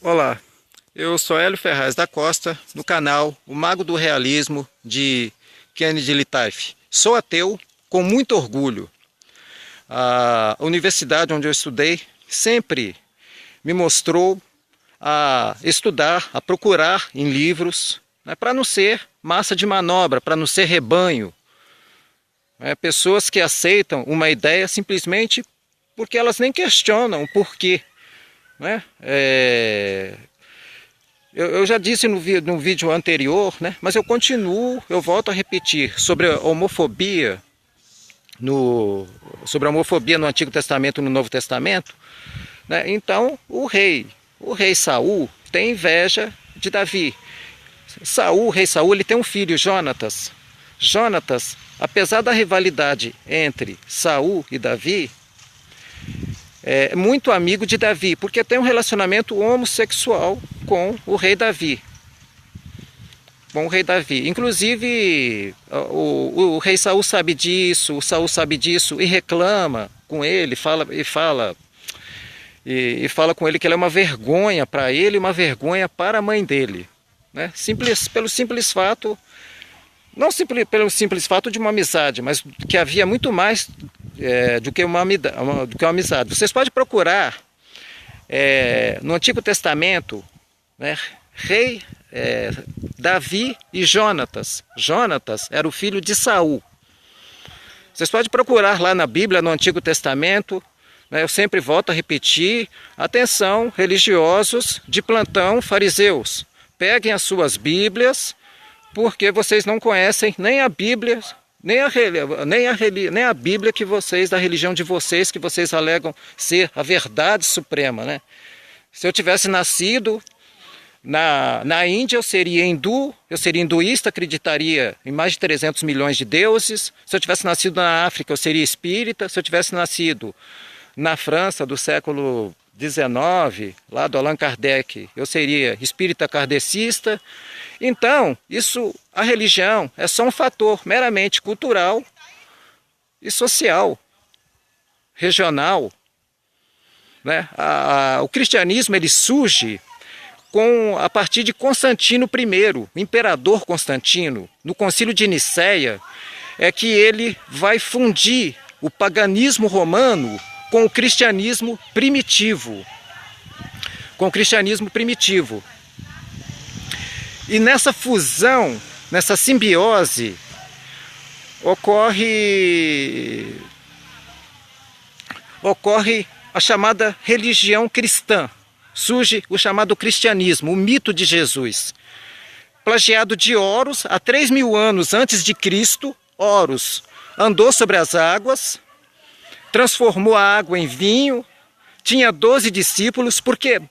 Olá, eu sou Hélio Ferraz da Costa, do canal O Mago do Realismo de Kennedy Litaif. Sou ateu com muito orgulho. A universidade onde eu estudei sempre me mostrou a estudar, a procurar em livros, né, para não ser massa de manobra, para não ser rebanho. Pessoas que aceitam uma ideia simplesmente porque elas nem questionam o porquê. Né? Eu já disse no vídeo anterior, né? Mas eu volto a repetir sobre a homofobia sobre a homofobia no Antigo Testamento e no Novo Testamento. Né? Então o rei Saul tem inveja de Davi. O rei Saul, ele tem um filho, Jonatas. Jonatas, apesar da rivalidade entre Saul e Davi, é muito amigo de Davi, porque tem um relacionamento homossexual com o rei Davi. Inclusive, o rei Saul sabe disso, o Saul sabe disso e reclama com ele, fala com ele que ele é uma vergonha para ele e uma vergonha para a mãe dele. Né? Pelo simples fato, não pelo simples fato de uma amizade, mas que havia muito mais do que uma amizade. Vocês podem procurar no Antigo Testamento, né, rei Davi e Jonatas. Jonatas era o filho de Saul. Vocês podem procurar lá na Bíblia, no Antigo Testamento. Né, eu sempre volto a repetir: atenção, religiosos de plantão, fariseus, peguem as suas Bíblias, porque vocês não conhecem nem a Bíblia, nem a Bíblia que vocês, da religião de vocês, que vocês alegam ser a verdade suprema. Né? Se eu tivesse nascido na Índia, eu seria hinduísta, acreditaria em mais de 300 milhões de deuses. Se eu tivesse nascido na África, eu seria espírita. Se eu tivesse nascido na França do século XIX, lá do Allan Kardec, eu seria espírita kardecista. Então, a religião é só um fator meramente cultural e social, regional. Né? O cristianismo ele surge a partir de Constantino I, o imperador Constantino. No Concílio de Nicéia é que ele vai fundir o paganismo romano com o cristianismo primitivo. E nessa fusão, nessa simbiose, ocorre a chamada religião cristã. Surge o chamado cristianismo, o mito de Jesus. Plagiado de Horus, há 3.000 anos antes de Cristo, Horus andou sobre as águas, transformou a água em vinho, tinha 12 discípulos, porque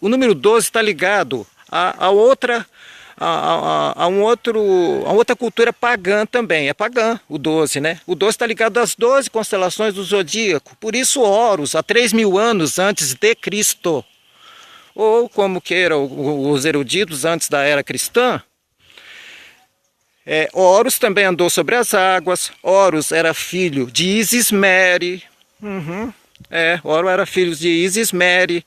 o número 12 está ligado a outra cultura pagã também. É pagã o 12, né? O 12 está ligado às 12 constelações do zodíaco. Por isso Horus, há 3.000 anos antes de Cristo, ou como queiram os eruditos, antes da era cristã, Horus também andou sobre as águas. Horus era filho de Isismere. Horus era filho de Isismere.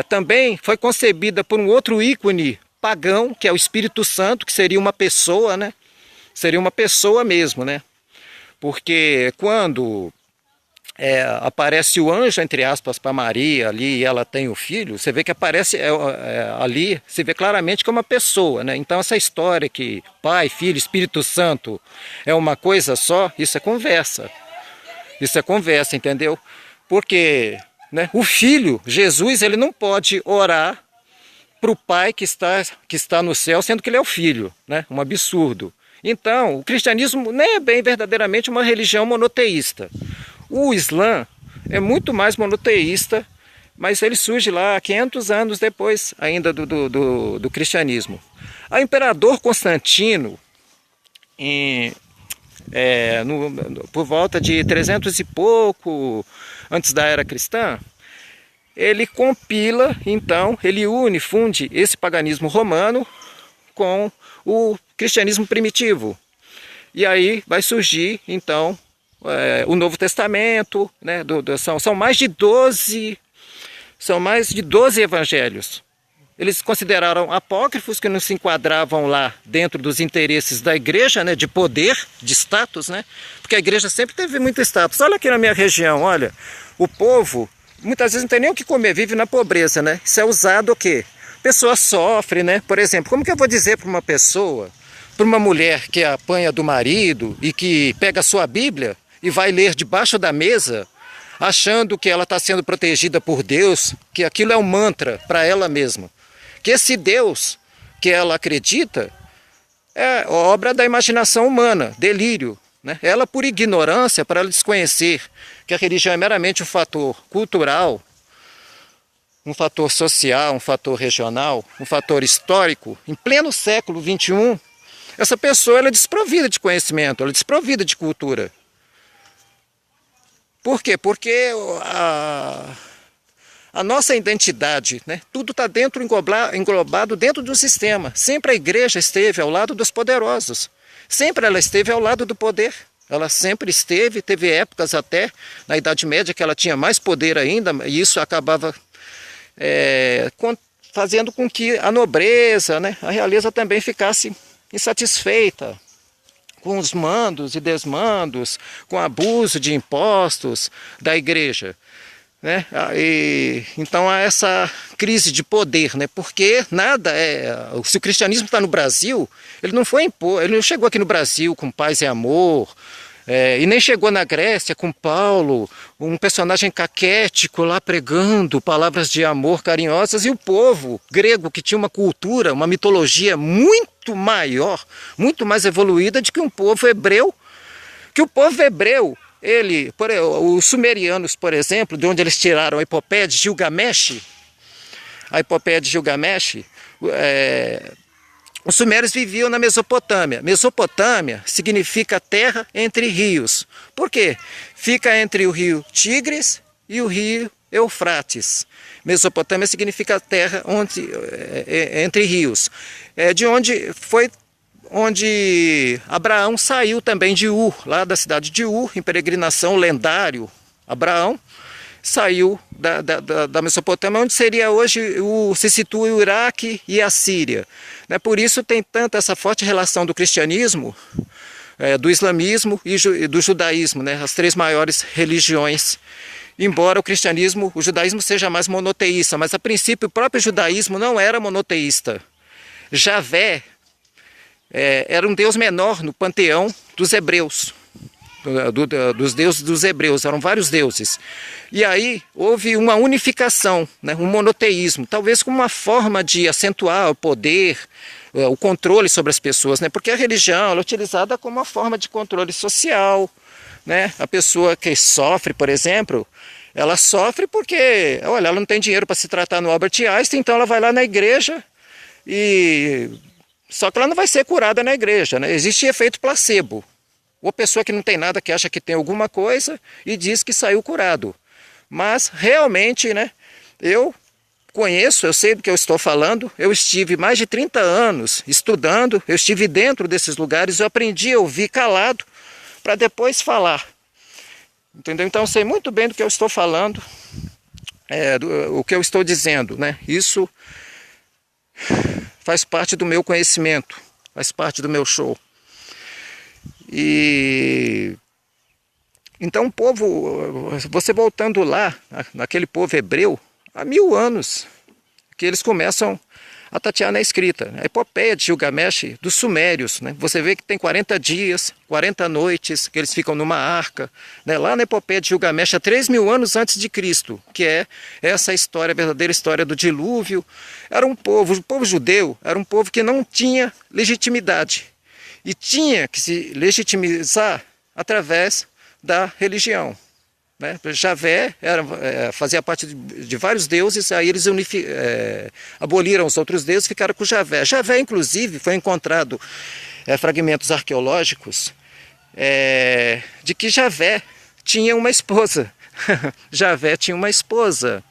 Também foi concebida por um outro ícone pagão, que é o Espírito Santo, que seria uma pessoa, né? Seria uma pessoa mesmo, né? Porque quando aparece o anjo, entre aspas, para Maria ali, e ela tem o filho, você vê que aparece ali, se vê claramente que é uma pessoa, né? Então essa história que Pai, Filho, Espírito Santo é uma coisa só, isso é conversa, entendeu? Porque, né, o Filho, Jesus, ele não pode orar para o Pai que está no céu, sendo que ele é o Filho, né? Um absurdo. Então, o cristianismo nem é bem verdadeiramente uma religião monoteísta. O Islã é muito mais monoteísta, mas ele surge lá 500 anos depois ainda do cristianismo. O imperador Constantino, por volta de 300 e pouco antes da era cristã, ele compila, então, funde esse paganismo romano com o cristianismo primitivo. E aí vai surgir, então, o Novo Testamento, né, são mais de 12 evangelhos. eles consideraram apócrifos, que não se enquadravam lá dentro dos interesses da igreja, né, de poder, de status, né, porque a igreja sempre teve muito status. Olha aqui na minha região, olha, o povo muitas vezes não tem nem o que comer, vive na pobreza, né, isso é usado o quê? A pessoa sofre, né, por exemplo, como que eu vou dizer para uma pessoa, para uma mulher que apanha do marido e que pega a sua Bíblia e vai ler debaixo da mesa, achando que ela está sendo protegida por Deus, que aquilo é um mantra para ela mesma, que esse Deus que ela acredita é obra da imaginação humana, delírio, né? Ela, por ignorância, para ela desconhecer que a religião é meramente um fator cultural, um fator social, um fator regional, um fator histórico, em pleno século XXI, essa pessoa ela é desprovida de conhecimento, ela é desprovida de cultura. Por quê? Porque a nossa identidade, né, tudo está dentro, englobado dentro de um sistema. Sempre a igreja esteve ao lado dos poderosos. Sempre ela esteve ao lado do poder. Ela sempre esteve, teve épocas até na Idade Média que ela tinha mais poder ainda, e isso acabava fazendo com que a nobreza, né, a realeza também ficasse insatisfeita com os mandos e desmandos, com abuso de impostos da igreja, né? Então há essa crise de poder, né? Porque nada se o cristianismo está no Brasil, ele não foi ele não chegou aqui no Brasil com paz e amor, e nem chegou na Grécia com Paulo, um personagem caquético lá pregando palavras de amor carinhosas, e o povo grego que tinha uma cultura, uma mitologia muito maior, muito mais evoluída do que um povo hebreu, que o povo hebreu, os sumerianos, por exemplo, de onde eles tiraram a epopeia de Gilgamesh, os sumérios viviam na Mesopotâmia. Mesopotâmia significa terra entre rios. Por quê? Fica entre o rio Tigres e o rio Eufrates. Mesopotâmia significa terra entre rios. De onde Abraão saiu também de Ur, lá da cidade de Ur, em peregrinação, lendário. Abraão saiu da Mesopotâmia, onde seria hoje, se situa o Iraque e a Síria. Por isso tem tanta essa forte relação do cristianismo, do islamismo e do judaísmo, né? As três maiores religiões. Embora o judaísmo seja mais monoteísta, mas a princípio o próprio judaísmo não era monoteísta. Javé era um deus menor no panteão dos hebreus, dos deuses dos hebreus, eram vários deuses. E aí houve uma unificação, né, um monoteísmo, talvez como uma forma de acentuar o poder, o controle sobre as pessoas, né, porque a religião ela é utilizada como uma forma de controle social, né, a pessoa que sofre, por exemplo, ela sofre porque, olha, ela não tem dinheiro para se tratar no Albert Einstein, então ela vai lá na igreja só que ela não vai ser curada na igreja, né? Existe efeito placebo. Ou pessoa que não tem nada, que acha que tem alguma coisa e diz que saiu curado. Mas realmente, né, eu sei do que eu estou falando, eu estive mais de 30 anos estudando, eu estive dentro desses lugares, eu aprendi a ouvir calado para depois falar. Entendeu? Então eu sei muito bem do que eu estou falando, o que eu estou dizendo, né? Isso faz parte do meu conhecimento, faz parte do meu show. Então o povo, você voltando lá, naquele povo hebreu, há 1000 anos que eles começam a tatear na escrita. A epopeia de Gilgamesh dos sumérios, né? Você vê que tem 40 dias, 40 noites, que eles ficam numa arca, né? Lá na epopeia de Gilgamesh, há 3000 anos antes de Cristo, que é essa história, a verdadeira história do dilúvio. Era o povo judeu era um povo que não tinha legitimidade, e tinha que se legitimizar através da religião. Né? Javé fazia parte de vários deuses, aí eles aboliram os outros deuses e ficaram com Javé. Javé, inclusive, foi encontrado fragmentos arqueológicos de que Javé tinha uma esposa. Javé tinha uma esposa.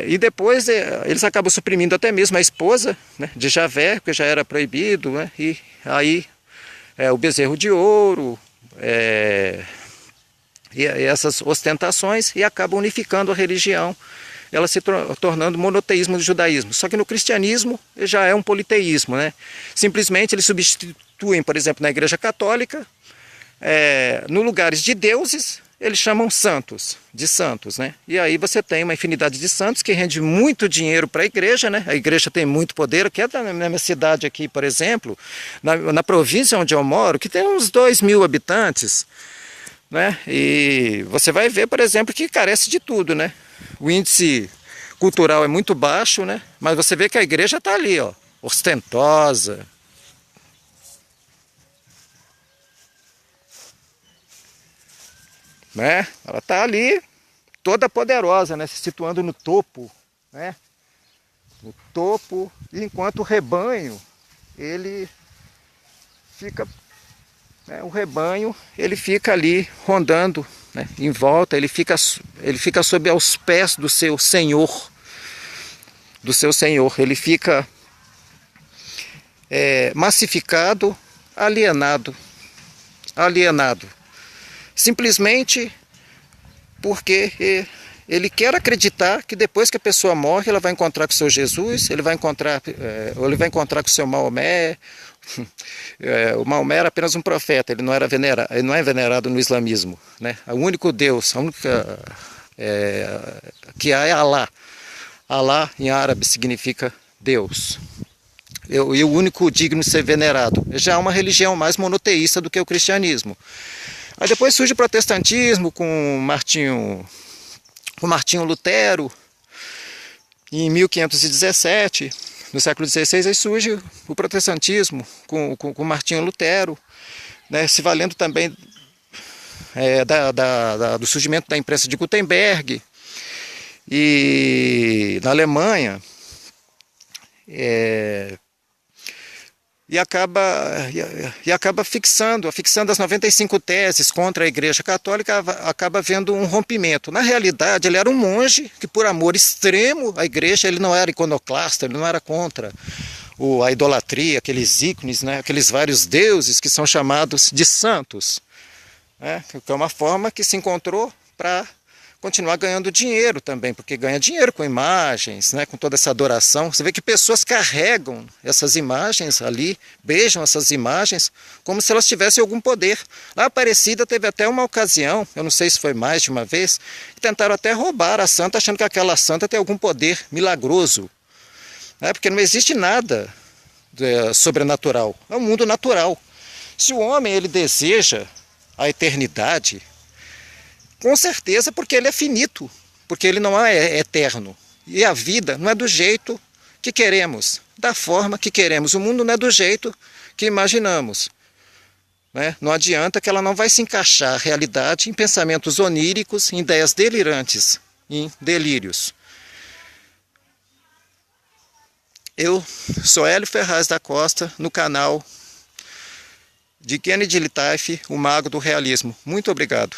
E depois eles acabam suprimindo até mesmo a esposa, né, de Javé, porque já era proibido, né, e aí o bezerro de ouro, e essas ostentações, e acabam unificando a religião ela se tornando monoteísmo do judaísmo. Só que no cristianismo já é um politeísmo, né? Simplesmente eles substituem, por exemplo, na Igreja Católica, no lugares de deuses, eles chamam santos, de santos, né? E aí você tem uma infinidade de santos que rende muito dinheiro para a igreja, né? A igreja tem muito poder, que é na minha cidade aqui, por exemplo, na província onde eu moro, que tem uns 2.000 habitantes, né? E você vai ver, por exemplo, que carece de tudo, né? O índice cultural é muito baixo, né? Mas você vê que a igreja está ali, ó, ostentosa. Né? Ela está ali, toda poderosa, né? Se situando no topo, né? No topo, enquanto o rebanho, ele fica, né? O rebanho, ele fica ali rondando, né? Em volta, ele fica sob aos pés do seu senhor, ele fica massificado, alienado, simplesmente porque ele quer acreditar que depois que a pessoa morre, ela vai encontrar com o seu Jesus, ele vai encontrar com o seu Maomé. O Maomé era apenas um profeta, ele não é venerado no islamismo, né? O único Deus, a única que há é Allah. Allah em árabe significa Deus. E o único digno de ser venerado. Já é uma religião mais monoteísta do que o cristianismo. Aí depois surge o protestantismo com Martinho Lutero, em 1517, no século XVI, aí surge o protestantismo com Martinho Lutero, né, se valendo também do surgimento da imprensa de Gutenberg, e na Alemanha, e acaba fixando as 95 teses contra a Igreja Católica, acaba havendo um rompimento. Na realidade, ele era um monge que, por amor extremo à Igreja, ele não era iconoclasta, ele não era contra a idolatria, aqueles ícones, né, aqueles vários deuses que são chamados de santos, né, que é uma forma que se encontrou para continuar ganhando dinheiro também, porque ganha dinheiro com imagens, né, com toda essa adoração. Você vê que pessoas carregam essas imagens ali, beijam essas imagens, como se elas tivessem algum poder. Lá Aparecida teve até uma ocasião, eu não sei se foi mais de uma vez, que tentaram até roubar a santa, achando que aquela santa tem algum poder milagroso, né, porque não existe nada sobrenatural, é um mundo natural. Se o homem ele deseja a eternidade, com certeza porque ele é finito, porque ele não é eterno. E a vida não é do jeito que queremos, da forma que queremos. O mundo não é do jeito que imaginamos, né? Não adianta que ela não vai se encaixar a realidade em pensamentos oníricos, em ideias delirantes, em delírios. Eu sou Hélio Ferraz da Costa, no canal de Kennedy Litaif, o Mago do Realismo. Muito obrigado.